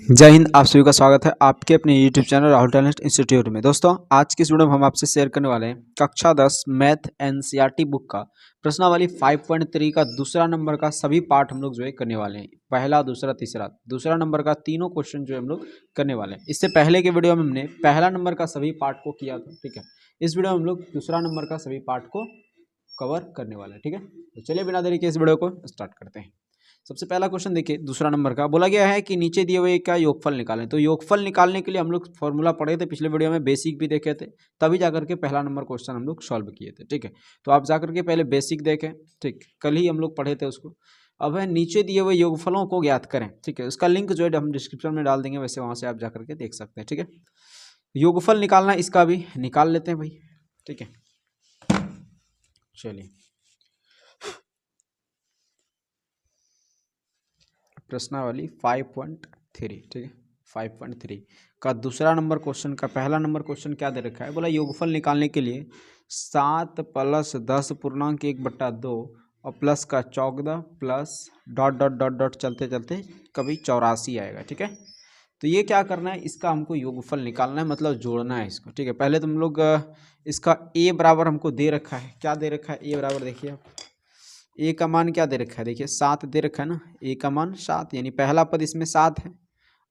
जय हिंद। आप सभी का स्वागत है आपके अपने YouTube channel Rahul talent institute में। दोस्तों, आज की इस वीडियो में हम आपसे शेयर करने वाले हैं कक्षा 10 मैथ एनसीईआरटी बुक का प्रश्नावली 5.3 का दूसरा नंबर का सभी पार्ट हम लोग जो है करने वाले हैं। पहला, दूसरा, तीसरा, दूसरा नंबर का तीनों क्वेश्चन जो है हम लोग करने वाले हैं। इससे पहले के वीडियो में हमने पहला नंबर का सभी पार्ट को किया था, ठीक है। इस वीडियो में हम लोग दूसरा नंबर का सभी पार्ट को कवर करने वाले हैं, ठीक है। तो चलिए बिना देरी के इस वीडियो को स्टार्ट करते हैं। सबसे पहला क्वेश्चन देखिए, दूसरा नंबर का बोला गया है कि नीचे दिए हुए का योगफल निकालें। तो योगफल निकालने के लिए हम लोग फॉर्मूला पढ़े थे पिछले वीडियो में, बेसिक भी देखे थे, तभी जाकर के पहला नंबर क्वेश्चन हम लोग सॉल्व किए थे, ठीक है। तो आप जाकर के पहले बेसिक देखें, ठीक, कल ही हम लोग पढ़े थे उसको। अब है नीचे दिए हुए योगफलों को ज्ञात करें, ठीक है। उसका लिंक जो है हम डिस्क्रिप्शन में डाल देंगे, वैसे वहाँ से आप जाकर के देख सकते हैं, ठीक है। योगफल निकालना इसका भी निकाल लेते हैं भाई, ठीक है। चलिए, प्रश्नावली 5.3, ठीक है। 5.3 का दूसरा नंबर क्वेश्चन का पहला नंबर क्वेश्चन क्या दे रखा है, बोला योगफल निकालने के लिए 7 + 10.1/2 और प्लस का 14 plus dot dot dot dot चलते चलते कभी 84 आएगा, ठीक है। तो ये क्या करना है, इसका हमको योगफल निकालना है, मतलब जोड़ना है इसको, ठीक है। पहले तुम लोग इसका ए बराबर हमको दे रखा है, क्या दे रखा है, ए बराबर देखिए आप, ए का मान क्या दे रखा है, देखिए 7 दे रखा है ना, ए का मान 7, यानी पहला पद इसमें 7 है।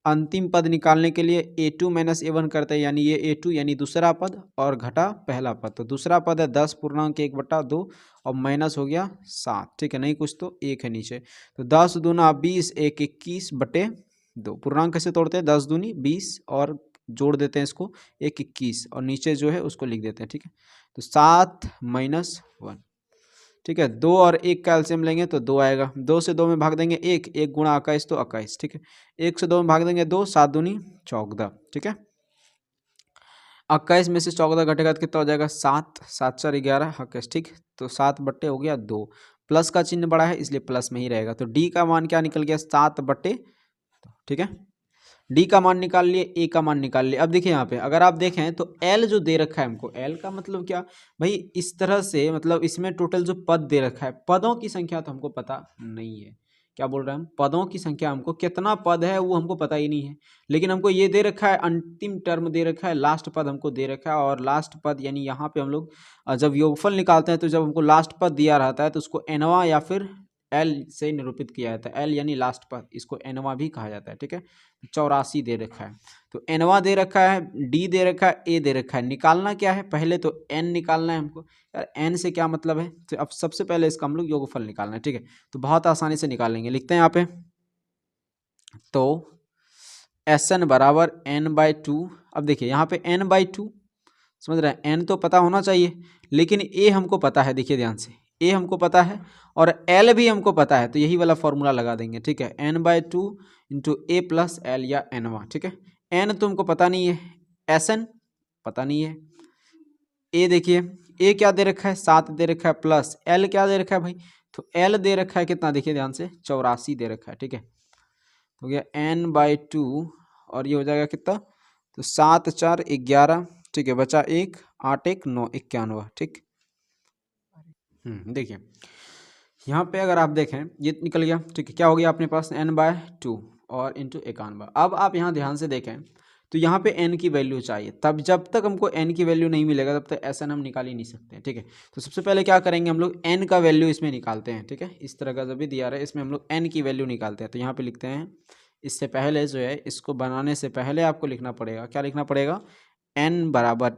अंतिम पद निकालने के लिए a2 - a1 करते हैं, यानी ये a2 यानी दूसरा पद और घटा पहला पद। तो दूसरा पद है 10.1/2 और माइनस हो गया 7, ठीक है। नहीं कुछ तो एक है नीचे, तो 10 दूना 20, 1 21/2। पूर्णांक कैसे तोड़ते हैं, 10 दूनी 20 और जोड़ देते हैं इसको 1 21 और नीचे जो है उसको लिख देते हैं, ठीक है। तो 7 - 1, ठीक है। 2 और 1 का एलसीएम लेंगे तो 2 आएगा। 2 से 2 में भाग देंगे 1, 1 गुणा 21 तो 21, ठीक है। 1 से 2 में भाग देंगे 2, 7 दूनी 14, ठीक है। 21 में से 14 घटेगा तो कितना हो जाएगा, 7, 7 4 11 21, ठीक। तो 7 बट्टे हो गया 2, प्लस का चिन्ह बड़ा है इसलिए प्लस में ही रहेगा। तो डी का मान क्या निकल गया, 7/2, ठीक है। डी का मान निकाल लिए, ए का मान निकाल लिए। अब देखिए यहाँ पे अगर आप देखें तो एल जो दे रखा है हमको, एल का मतलब क्या भाई, इस तरह से मतलब इसमें टोटल जो पद दे रखा है, पदों की संख्या तो हमको पता नहीं है। क्या बोल रहे हैं हम, पदों की संख्या हमको कितना पद है वो हमको पता ही नहीं है। लेकिन हमको ये दे रखा है, अंतिम टर्म दे रखा है, लास्ट पद हमको दे रखा है। और लास्ट पद यानी यहाँ पे हम लोग जब योगफल निकालते हैं तो जब हमको लास्ट पद दिया रहता है तो उसको एनवा या फिर एल से निरूपित किया जाता है। एल यानी लास्ट पद, इसको एनवा भी कहा जाता है, ठीक है। 84 दे रखा है, तो एनवा दे रखा है, डी दे रखा है, ए दे रखा है। निकालना क्या है, पहले तो एन निकालना है हमको। यार एन से क्या मतलब है, तो अब सबसे पहले इसका हम लोग योगफल निकालना है, ठीक है। तो बहुत आसानी से निकालेंगे, लिखते हैं यहाँ पे, तो Sn बराबर n/2। अब देखिए यहाँ पे n/2 समझ रहे हैं, n तो पता होना चाहिए, लेकिन a हमको पता है, देखिए ध्यान से, a हमको पता है और l भी हमको पता है, तो यही वाला फॉर्मूला लगा देंगे, ठीक है। n/2 into a plus l या nवा, ठीक है। n तो हमको पता नहीं है, Sn पता नहीं है, a देखिए, a क्या दे रखा है, 7 दे रखा है, प्लस l क्या दे रखा है भाई, तो l दे रखा है कितना, देखिए ध्यान से, 84 दे रखा है, ठीक है। हो गया n/2 और ये हो जाएगा कितना, तो 7 4 11, ठीक है, बचा 1, 8 1 9 91, ठीक। देखिए यहाँ पे अगर आप देखें ये निकल गया, ठीक है। क्या हो गया अपने पास, n/2 और इंटू 91। अब आप यहाँ ध्यान से देखें तो यहाँ पे n की वैल्यू चाहिए, तब जब तक हमको n की वैल्यू नहीं मिलेगा तब तक Sn हम निकाल ही नहीं सकते, ठीक है। तो सबसे पहले क्या करेंगे, हम लोग n का वैल्यू इसमें निकालते हैं, ठीक है। इस तरह का जब भी दिया रहा है इसमें हम लोग n की वैल्यू निकालते हैं। तो यहाँ पे लिखते हैं, इससे पहले जो है इसको बनाने से पहले आपको लिखना पड़ेगा, क्या लिखना पड़ेगा, n बराबर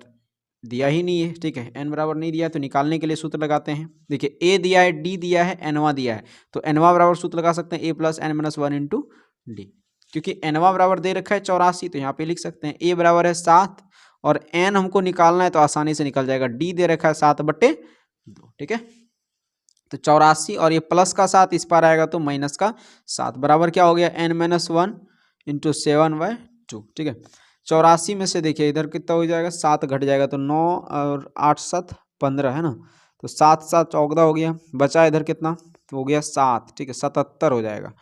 दिया ही नहीं है, ठीक है। n बराबर नहीं दिया है तो निकालने के लिए सूत्र लगाते हैं। देखिए a दिया है, d दिया है, nवा दिया है, तो nवा बराबर सूत्र लगा सकते हैं a plus n minus 1 into D. क्योंकि nवा बराबर दे रखा है 84, तो यहाँ पे लिख सकते हैं a बराबर है 7 और n हमको निकालना है तो आसानी से निकल जाएगा, d दे रखा है 7/2, ठीक है। तो 84 और ये प्लस का 7 इस पार आएगा तो माइनस का 7 बराबर क्या हो गया, n-1 इंटू 7/2, ठीक है। 84 में से देखिए इधर कितना हो जाएगा, 7 घट जाएगा तो 9 और 8 7 15 है ना, तो 7 7 14 हो गया, बचा इधर कितना, तो हो गया 7, ठीक है, 77 हो जाएगा।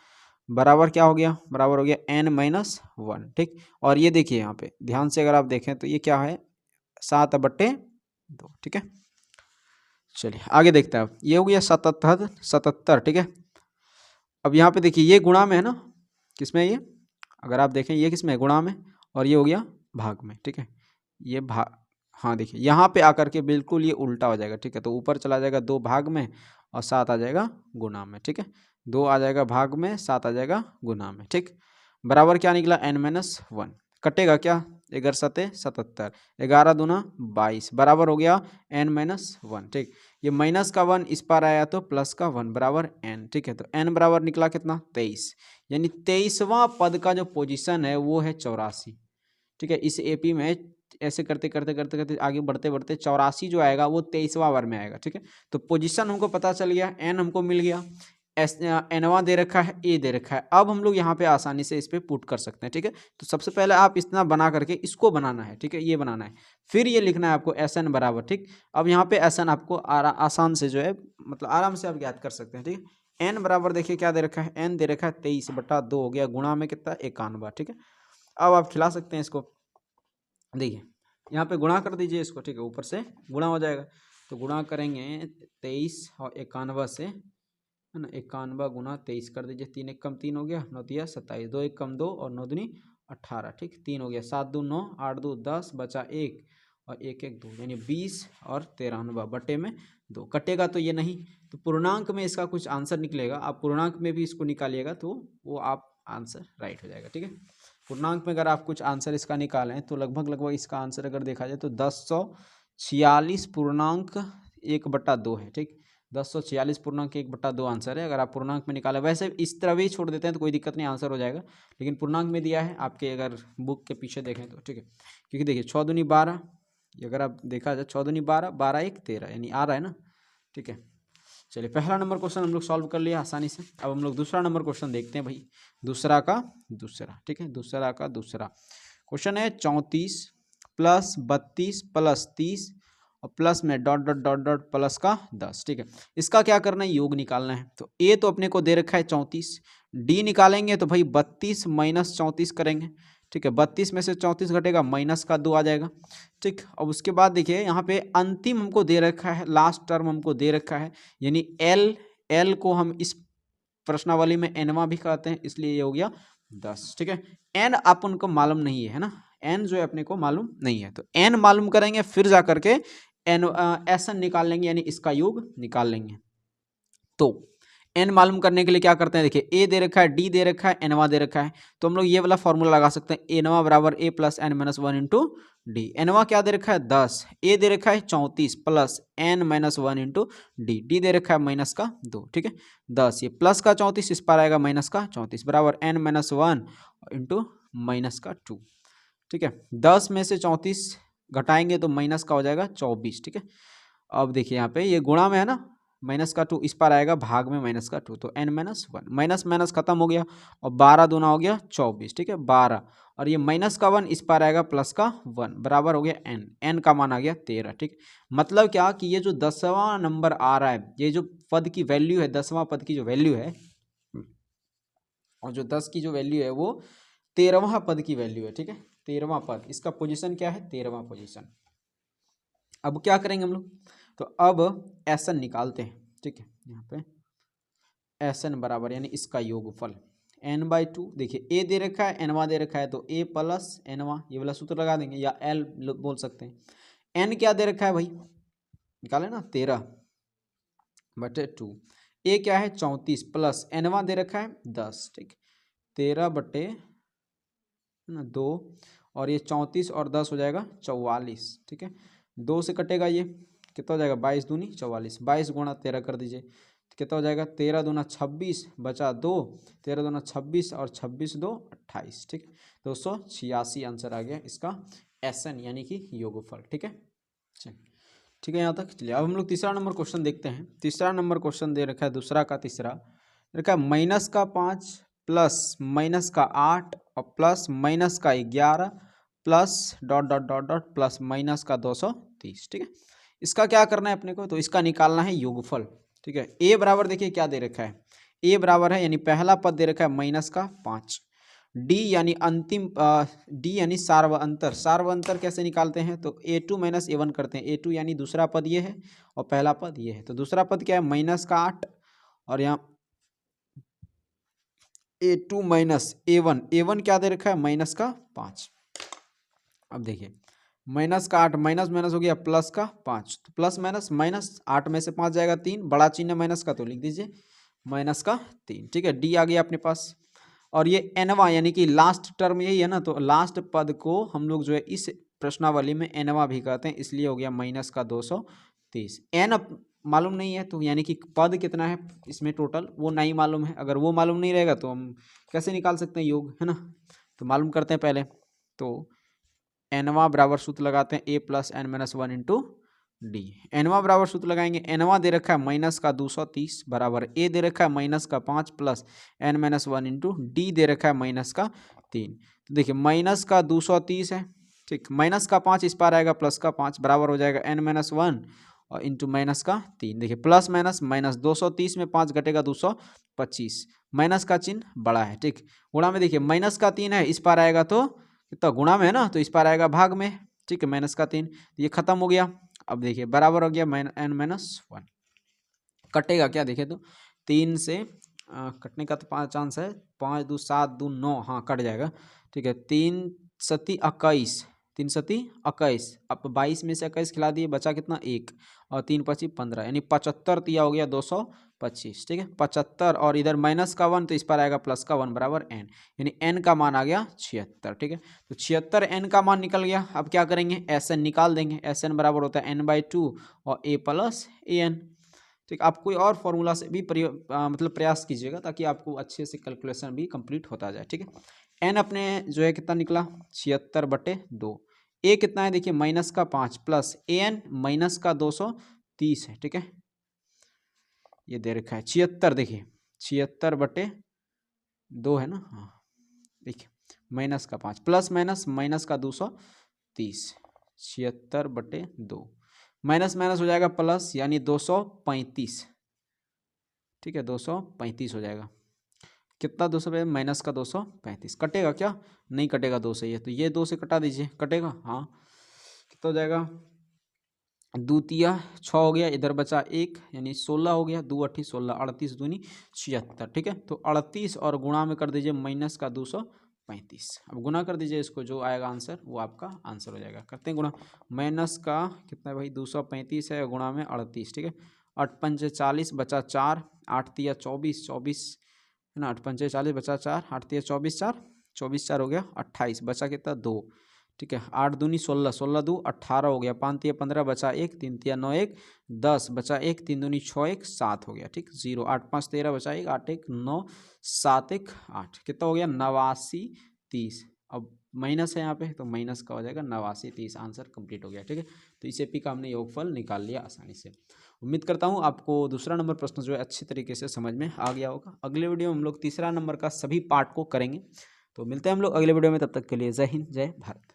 बराबर क्या हो गया, बराबर हो गया n-1, ठीक। और ये देखिए यहाँ पे ध्यान से अगर आप देखें तो ये क्या है, 7/2, ठीक है। चलिए आगे देखते हैं, अब ये हो गया 77, ठीक है। अब यहाँ पे देखिए ये गुणा में है ना, किसमें ये अगर आप देखें ये किस में है, गुणा में, और ये हो गया भाग में, ठीक है। ये भाग, हाँ देखिए यहाँ पे आकर के बिल्कुल ये उल्टा हो जाएगा, ठीक है। तो ऊपर चला जाएगा 2 भाग में और 7 आ जाएगा गुणा में, ठीक है। 2 आ जाएगा भाग में, 7 आ जाएगा गुणा में, ठीक। बराबर क्या निकला, n-1 कटेगा क्या, 11 सते 77, 11 दूना 22 बराबर हो गया n-1, ठीक। ये माइनस का 1 इस पार आया तो प्लस का 1 बराबर n, ठीक है। तो n बराबर निकला कितना, 23, यानी 23वां पद का जो पोजीशन है वो है 84, ठीक है। इस एपी में ऐसे करते करते करते करते आगे बढ़ते बढ़ते 84 जो आएगा वो 23वां बार में आएगा, ठीक है। तो पोजीशन हमको पता चल गया, एन हमको मिल गया, एनवा दे रखा है, ए दे रखा है। अब हम लोग यहाँ पे आसानी से इस पे पुट कर सकते हैं, ठीक है। तो सबसे पहले आप इतना बना करके इसको बनाना है, ठीक है, ये बनाना है, फिर ये लिखना है आपको एस एन बराबर, ठीक। अब यहाँ पे एस एन आपको आसान से जो है मतलब आराम से आप ज्ञात कर सकते हैं, ठीक है। एन बराबर देखिए क्या दे रखा है, एन दे रखा है 23/2 हो गया, गुणा में कितना 91, ठीक है। अब आप खिला सकते हैं इसको, देखिए यहाँ पे गुणा कर दीजिए इसको, ठीक है, ऊपर से गुणा हो जाएगा। तो गुणा करेंगे 23 और 91 से, है ना, 91 गुना 23 कर दीजिए, 3 एक कम 3 हो गया, 9 दिया 27, 2 एक कम 2 और 9 दूनी 18, ठीक। 3 हो गया, 7 2 9, 8 2 10, बचा 1 और 1 1 2, यानी 20 और 93 बटे में 2, कटेगा तो ये नहीं, तो पूर्णांक में इसका कुछ आंसर निकलेगा, आप पूर्णांक में भी इसको निकालिएगा तो वो आप आंसर राइट हो जाएगा, ठीक है। पूर्णांक में अगर आप कुछ आंसर इसका निकालें तो लगभग इसका आंसर अगर देखा जाए तो 1046 पूर्णांक 1/2 है, ठीक। 1046 पूर्णांक 1/2 आंसर है। अगर आप पूर्णांक में निकालें, वैसे इस तरह भी छोड़ देते हैं तो कोई दिक्कत नहीं, आंसर हो जाएगा, लेकिन पूर्णांक में दिया है आपके अगर बुक के पीछे देखें तो, ठीक है। क्योंकि देखिए 6 दूनी 12, अगर आप देखा जाए 6 दूनी 12, 12 1 13, यानी आ रहा है ना, ठीक है। चलिए पहला नंबर क्वेश्चन हम लोग सॉल्व कर लिया आसानी से। अब हम लोग दूसरा नंबर क्वेश्चन देखते हैं भाई, दूसरा का दूसरा, ठीक है। दूसरा का दूसरा क्वेश्चन है 34 + 32 + 30 और प्लस में dot dot dot dot plus का 10, ठीक है। इसका क्या करना है, योग निकालना है। तो ए तो अपने को दे रखा है 34, डी निकालेंगे तो भाई 32 - 34 करेंगे, ठीक है। 32 में से 34 घटेगा, -2 आ जाएगा, ठीक। अब उसके बाद देखिए यहाँ पे अंतिम हमको दे रखा है, लास्ट टर्म हमको दे रखा है, यानी एल को हम इस प्रश्नावली में एनवा भी कहते हैं, इसलिए ये हो गया 10, ठीक है। एन अपन को मालूम नहीं है ना, एन जो है अपने को मालूम नहीं है, तो एन मालूम करेंगे फिर जा करके एन एस एन निकाल लेंगे, यानी इसका योग निकाल लेंगे। तो एन मालूम करने के लिए क्या करते हैं, देखिए ए दे रखा है, डी दे रखा है, एनवा दे रखा है, तो हम लोग ये वाला फॉर्मूला लगा सकते हैं, एनवा बराबर a plus n minus 1 into d. एनवा क्या दे रखा है 10, ए दे रखा है 34 plus n minus 1 into d दे रखा है -2, ठीक है। 10 ये प्लस का 34 इस पर आएगा -34 बराबर एन माइनस 1 इंटू -2, ठीक है। 10 में से 34 घटाएंगे तो माइनस का हो जाएगा 24, ठीक है। अब देखिए यहाँ पे ये गुणा में है ना, -2 इस पर आएगा, भाग में -2, तो n-1 माइनस माइनस खत्म हो गया और 12 दूना हो गया 24, ठीक है, 12 और ये -1 इस पर आएगा, +1 बराबर हो गया n का मान आ गया 13, ठीक। मतलब क्या कि ये जो 10वां नंबर आ रहा है, ये जो पद की वैल्यू है, 10वां पद की जो वैल्यू है, और जो 10 की जो वैल्यू है वो 13वां पद की वैल्यू है, ठीक है। 13वां पद, इसका पोजीशन क्या है, 13वां पोजीशन। अब क्या करेंगे हम लोग, तो अब एस एन निकालते हैं, ठीक है। यहाँ पे एस एन बराबर यानी इसका योगफल n/2, देखिए ए दे रखा है, एनवा दे रखा है, तो ए प्लस एनवा, ये वाला सूत्र लगा देंगे, या एल बोल सकते हैं। एन क्या दे रखा है भाई, निकाले ना 13/2, ए क्या है 34 प्लस एनवा दे रखा है 10, ठीक, 13/2 और ये 34 और 10 हो जाएगा 44, ठीक है। 2 से कटेगा, ये कितना हो जाएगा, 22 दूनी 44, 22 गुणा 13 कर दीजिए, तो कितना हो जाएगा, 13 दूना 26 बचा 2, 13 दूना 26 और 26 2 28, ठीक, 286 आंसर आ गया इसका एस एन, यानी कि योगफल, ठीक है। चलिए ठीक है यहाँ तक। चलिए अब हम लोग तीसरा नंबर क्वेश्चन देखते हैं। तीसरा नंबर क्वेश्चन दे रखा है, दूसरा का तीसरा रखा है, -5 प्लस -8 और plus -11 plus dot dot dot dot plus -230, ठीक है। इसका क्या करना है अपने को, तो इसका निकालना है योगफल, ठीक है। ए बराबर देखिए क्या दे रखा है, ए बराबर है यानी पहला पद दे रखा है -5, डी यानी अंतिम डी यानी सार्वअंतर, सार्वअंतर कैसे निकालते हैं, तो a2 - a1 करते हैं, a2 यानी दूसरा पद ये है और पहला पद ये है, तो दूसरा पद क्या है -8 और यहाँ A2 माइनस A1, A1 क्या दे रखा है माइनस का 5। अब देखिए माइनस का 8 माइनस माइनस हो गया प्लस का 5, तो प्लस माइनस माइनस 8 में से 5 जाएगा 3, बड़ा चिन्ह है माइनस का तो लिख दीजिए माइनस का 3। ठीक है, डी आ गया अपने पास। और ये एनवा यानी कि लास्ट टर्म यही है ना, तो लास्ट पद को हम लोग जो है इस प्रश्नावली में एनवा भी कहते हैं, इसलिए हो गया माइनस का 230। एन मालूम नहीं है तो यानी कि पद कितना है इसमें टोटल वो नहीं मालूम है। अगर वो मालूम नहीं रहेगा तो हम कैसे निकाल सकते हैं योग, है ना। तो मालूम करते हैं पहले। तो एनवा बराबर सूत्र लगाते हैं a plus n minus 1 into d. एनवा बराबर सूत्र लगाएंगे, एनवा दे रखा है माइनस का 230 बराबर ए दे रखा है माइनस का 5 plus n minus 1 into d दे रखा है माइनस का 3। तो देखिए माइनस का 230 है, ठीक, माइनस का 5 इस पार आएगा प्लस का 5 बराबर हो जाएगा एन माइनस 1 और इंटू माइनस का 3। देखिए प्लस माइनस माइनस 230 में 5 घटेगा 225, माइनस का चिन्ह बड़ा है, ठीक। गुणा में देखिए माइनस का 3 है, इस पार आएगा तो कितना गुणा में है ना, तो इस पार आएगा भाग में, ठीक है, माइनस का 3, ये खत्म हो गया। अब देखिए बराबर हो गया एन माइनस 1, कटेगा क्या देखिए तो 3 से कटने का तो 5 चांस है, 5 2 7 2 9, हाँ कट जाएगा, ठीक है। 3 सती 21, 3 सती 21, अब 22 में से 21 खिला दिए, बचा कितना 1 और 3 25 15, यानी 75 तिया हो गया 225, ठीक है 75। और इधर माइनस का 1 तो इस पर आएगा प्लस का 1 बराबर एन, यानी एन का मान आ गया 76, ठीक है। तो 76 एन का मान निकल गया। अब क्या करेंगे एस एन निकाल देंगे, एस एन बराबर होता है एन बाई 2 और ए प्लस ए एन, ठीक। आप कोई और फॉर्मूला से भी मतलब प्रयास कीजिएगा ताकि आपको अच्छे से कैलकुलेशन भी कंप्लीट होता जाए, ठीक है। एन अपने जो है कितना निकला 76/2, ए कितना है देखिए माइनस का 5 प्लस ए एन माइनस का 230 है, ठीक है, ये दे रखा है 76, देखिए 76/2 है ना, हाँ देखिए माइनस का 5 प्लस माइनस माइनस का 230, 76/2 माइनस माइनस हो जाएगा प्लस यानी 235, ठीक है 235 हो जाएगा, कितना 200 माइनस का 235, कटेगा क्या नहीं कटेगा, 2 से, ये तो ये 2 से कटा दीजिए, कटेगा, हाँ कितना हो जाएगा 2 तिया 6 हो गया, इधर बचा 1 यानी 16 हो गया, 2 8 16, 38 दूनी 76, ठीक है। तो 38 और गुणा में कर दीजिए माइनस का 235, अब गुना कर दीजिए इसको, जो आएगा आंसर वो आपका आंसर हो जाएगा। करते हैं गुणा, माइनस का कितना है भाई 235 है, गुणा में 38, ठीक है, 8 पंचे 40 बचा 4, 8 तिया 24, 24 है ना, 8 पंचे 40 बचा 4, 8 तिया 24, 4 24 4 हो गया 28, बचा कितना 2, ठीक है, 8 दूनी 16, 16 2 18 हो गया, 5 तिया 15 बचा 1, 3 तिया 9 1 10 बचा 1, 3 दूनी 6 1 7 हो गया, ठीक, 0 8 5 13 बचा 1 8 1 9 7 1 8, कितना हो गया 89 30। अब माइनस है यहाँ पे तो माइनस का हो जाएगा 89 30, आंसर कंप्लीट हो गया, ठीक है। तो इस एपी का हमने योगफल निकाल लिया आसानी से। उम्मीद करता हूँ आपको दूसरा नंबर प्रश्न जो है अच्छी तरीके से समझ में आ गया होगा। अगले वीडियो में हम लोग तीसरा नंबर का सभी पार्ट को करेंगे। तो मिलते हैं हम लोग अगले वीडियो में, तब तक के लिए जय हिंद जय भारत।